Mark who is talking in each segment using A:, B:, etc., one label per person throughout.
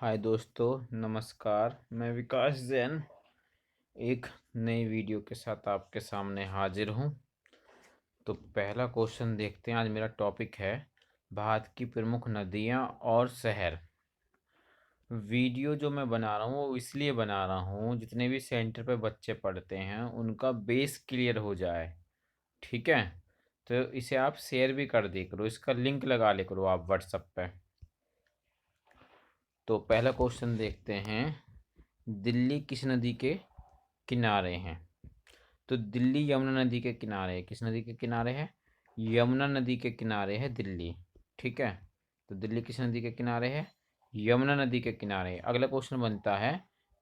A: हाय दोस्तों, नमस्कार। मैं विकास जैन एक नई वीडियो के साथ आपके सामने हाजिर हूँ। तो पहला क्वेश्चन देखते हैं। आज मेरा टॉपिक है भारत की प्रमुख नदियाँ और शहर। वीडियो जो मैं बना रहा हूँ वो इसलिए बना रहा हूँ जितने भी सेंटर पे बच्चे पढ़ते हैं उनका बेस क्लियर हो जाए। ठीक है, तो इसे आप शेयर भी कर दिया करो, इसका लिंक लगा ले करो आप व्हाट्सएप पे। तो पहला क्वेश्चन देखते हैं। दिल्ली किस नदी के किनारे हैं? तो दिल्ली यमुना नदी के किनारे है। किस नदी के किनारे है? यमुना नदी के किनारे है दिल्ली। ठीक है, तो दिल्ली किस नदी के किनारे है? यमुना नदी के किनारे। अगला क्वेश्चन बनता है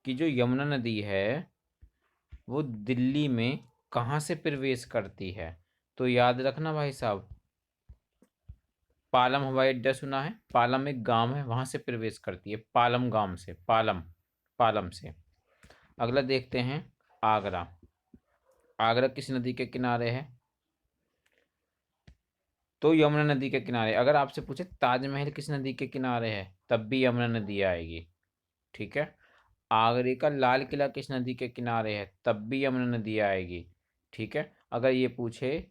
A: कि जो यमुना नदी है वो दिल्ली में कहाँ से प्रवेश करती है? तो याद रखना भाई साहब, पालम हवाई अड्डा सुना है? पालम एक गांव है, वहां से प्रवेश करती है, पालम गांव से, पालम, पालम से। अगला देखते हैं, आगरा। आगरा किस नदी के किनारे है? तो यमुना नदी के किनारे। अगर आपसे पूछे ताजमहल किस नदी के किनारे है, तब भी यमुना नदी आएगी। ठीक है, आगरे का लाल किला किस नदी के किनारे है, तब भी यमुना नदी आएगी। ठीक है, अगर ये पूछे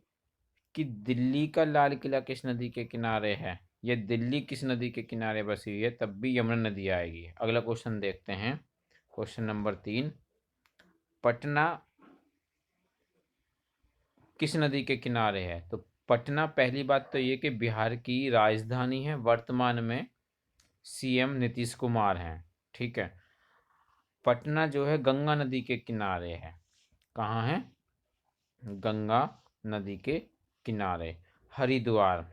A: कि दिल्ली का लाल किला किस नदी के किनारे है, या दिल्ली किस नदी के किनारे बसी हुई है, तब भी यमुना नदी आएगी। अगला क्वेश्चन देखते हैं, क्वेश्चन नंबर 3। पटना किस नदी के किनारे है? तो पटना, पहली बात तो ये कि बिहार की राजधानी है, वर्तमान में सीएम नीतीश कुमार हैं। ठीक है, पटना जो है गंगा नदी के किनारे है। कहाँ है? गंगा नदी के किनारे। हरिद्वार,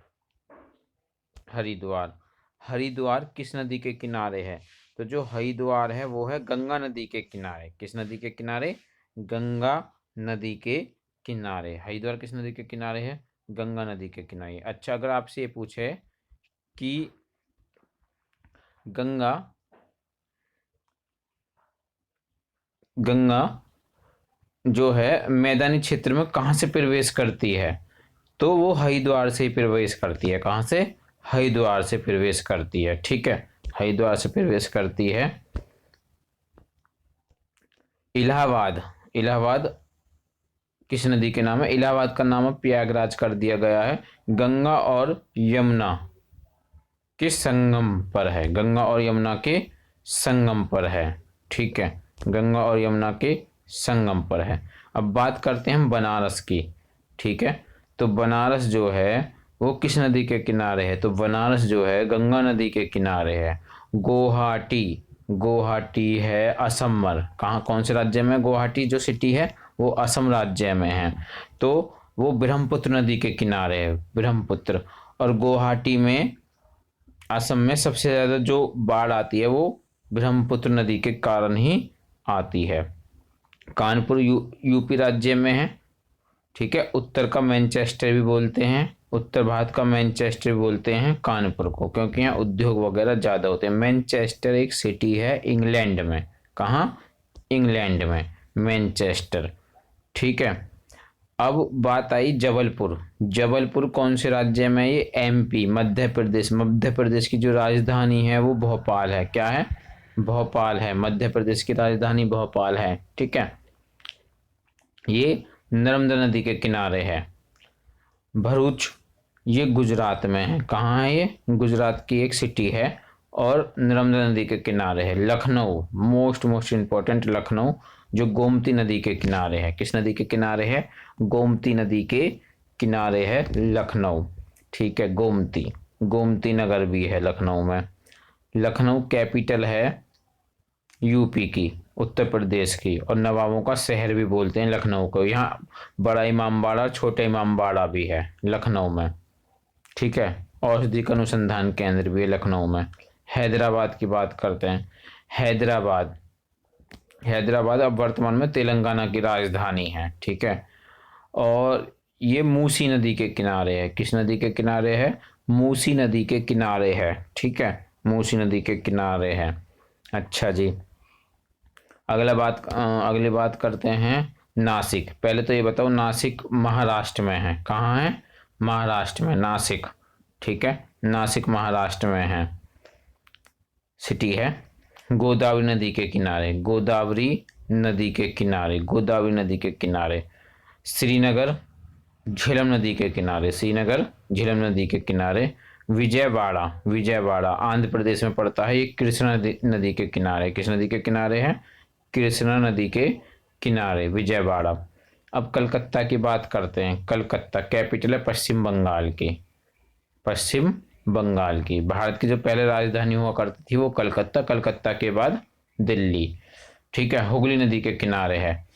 A: हरिद्वार, हरिद्वार किस नदी के किनारे है? तो जो हरिद्वार है वो है गंगा नदी के किनारे। किस नदी के किनारे? गंगा नदी के किनारे। हरिद्वार किस नदी के किनारे है? गंगा नदी के किनारे। अच्छा, अगर आपसे ये पूछे कि गंगा गंगा जो है मैदानी क्षेत्र में कहाँ से प्रवेश करती है, तो वो हरिद्वार से ही प्रवेश करती है। कहाँ से? हरिद्वार से प्रवेश करती है। ठीक है, हरिद्वार से प्रवेश करती है। इलाहाबाद, इलाहाबाद किस नदी के नाम है? इलाहाबाद का नाम अब प्रयागराज कर दिया गया है। गंगा और यमुना के संगम पर है, गंगा और यमुना के संगम पर है। ठीक है, गंगा और यमुना के संगम पर है। अब बात करते हैं हम बनारस की। ठीक है, तो बनारस जो है वो किस नदी के किनारे है? तो बनारस जो है गंगा नदी के किनारे है। गुवाहाटी, गुवाहाटी है असम में। कहाँ, कौन से राज्य में? गुवाहाटी जो सिटी है वो असम राज्य में है। तो वो ब्रह्मपुत्र नदी के किनारे है, ब्रह्मपुत्र। और गुवाहाटी में, असम में सबसे ज़्यादा जो बाढ़ आती है वो ब्रह्मपुत्र नदी के कारण ही आती है। कानपुर यूपी राज्य में है। ठीक है, उत्तर का मैनचेस्टर भी बोलते हैं, उत्तर भारत का मैनचेस्टर भी बोलते हैं कानपुर को, क्योंकि यहाँ उद्योग वगैरह ज़्यादा होते हैं। मैनचेस्टर एक सिटी है इंग्लैंड में। कहाँ? इंग्लैंड में, मैनचेस्टर। ठीक है, अब बात आई जबलपुर। जबलपुर कौन से राज्य में? ये एमपी, मध्य प्रदेश। मध्य प्रदेश की जो राजधानी है वो भोपाल है। क्या है? भोपाल है। मध्य प्रदेश की राजधानी भोपाल है। ठीक है, ये नर्मदा नदी के किनारे है। भरूच, ये गुजरात में है। कहाँ है ये? गुजरात की एक सिटी है और नर्मदा नदी के किनारे है। लखनऊ, मोस्ट इम्पोर्टेंट, लखनऊ जो गोमती नदी के किनारे है। किस नदी के किनारे है? गोमती नदी के किनारे है लखनऊ। ठीक है, गोमती, गोमती नगर भी है लखनऊ में। लखनऊ कैपिटल है यूपी की, उत्तर प्रदेश की, और नवाबों का शहर भी बोलते हैं लखनऊ को। यहाँ बड़ा इमामबाड़ा, छोटा इमामबाड़ा भी है लखनऊ में। ठीक है, औषधि का अनुसंधान केंद्र भी है लखनऊ में। हैदराबाद की बात करते हैं। हैदराबाद, हैदराबाद अब वर्तमान में तेलंगाना की राजधानी है। ठीक है, और ये मूसी नदी के किनारे है। किस नदी के किनारे है? मूसी नदी के किनारे है। ठीक है, मूसी नदी के किनारे है। अच्छा जी, अगली बात करते हैं नासिक। पहले तो ये बताओ, नासिक महाराष्ट्र में है। कहाँ है? महाराष्ट्र में, नासिक। ठीक है, नासिक महाराष्ट्र में है, सिटी है। गोदावरी नदी के किनारे, गोदावरी नदी के किनारे, गोदावरी नदी के किनारे। श्रीनगर झेलम नदी के किनारे, श्रीनगर झेलम नदी के किनारे। विजयवाड़ा, विजयवाड़ा आंध्र प्रदेश में पड़ता है, ये कृष्णा नदी के किनारे, किस नदी के किनारे है? कृष्णा नदी के किनारे विजयवाड़ा। अब कलकत्ता की बात करते हैं। कलकत्ता कैपिटल है पश्चिम बंगाल की, पश्चिम बंगाल की। भारत की जो पहले राजधानी हुआ करती थी वो कलकत्ता, कलकत्ता के बाद दिल्ली। ठीक है, हुगली नदी के किनारे है।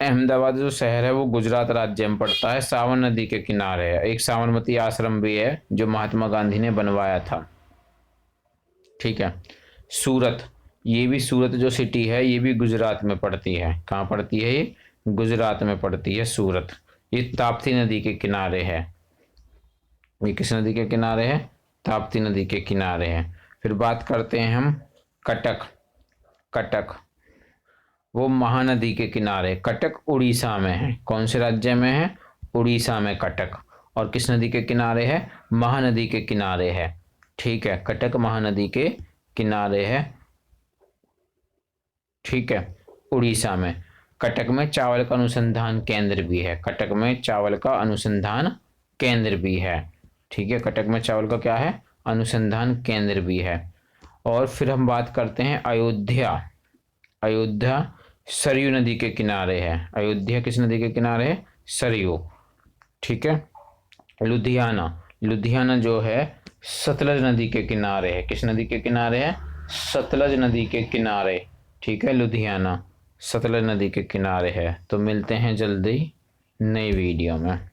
A: अहमदाबाद जो शहर है वो गुजरात राज्य में पड़ता है, सावन नदी के किनारे है। एक साबरमती आश्रम भी है जो महात्मा गांधी ने बनवाया था। ठीक है, सूरत, ये भी सूरत जो सिटी है ये भी गुजरात में पड़ती है। कहाँ पड़ती है ये? गुजरात में पड़ती है सूरत। ये ताप्ती नदी के किनारे है। ये किस नदी के किनारे है? ताप्ती नदी के किनारे है। फिर बात करते हैं हम कटक। कटक वो महानदी के किनारे, कटक उड़ीसा में है। कौन से राज्य में है? उड़ीसा में कटक। और किस नदी के किनारे है? महानदी के किनारे है। ठीक है, कटक महानदी के किनारे है। ठीक है, उड़ीसा में। कटक में चावल का अनुसंधान केंद्र भी है, कटक में चावल का अनुसंधान केंद्र भी है। ठीक है, कटक में चावल का क्या है? अनुसंधान केंद्र भी है। और फिर हम बात करते हैं अयोध्या। अयोध्या सरयू नदी के किनारे है। अयोध्या किस नदी के किनारे है? सरयू। ठीक है, लुधियाना, लुधियाना जो है सतलज नदी के किनारे है। किस नदी के किनारे है? सतलज नदी के किनारे। ठीक है, लुधियाना सतलज नदी के किनारे है। तो मिलते हैं जल्दी नई वीडियो में।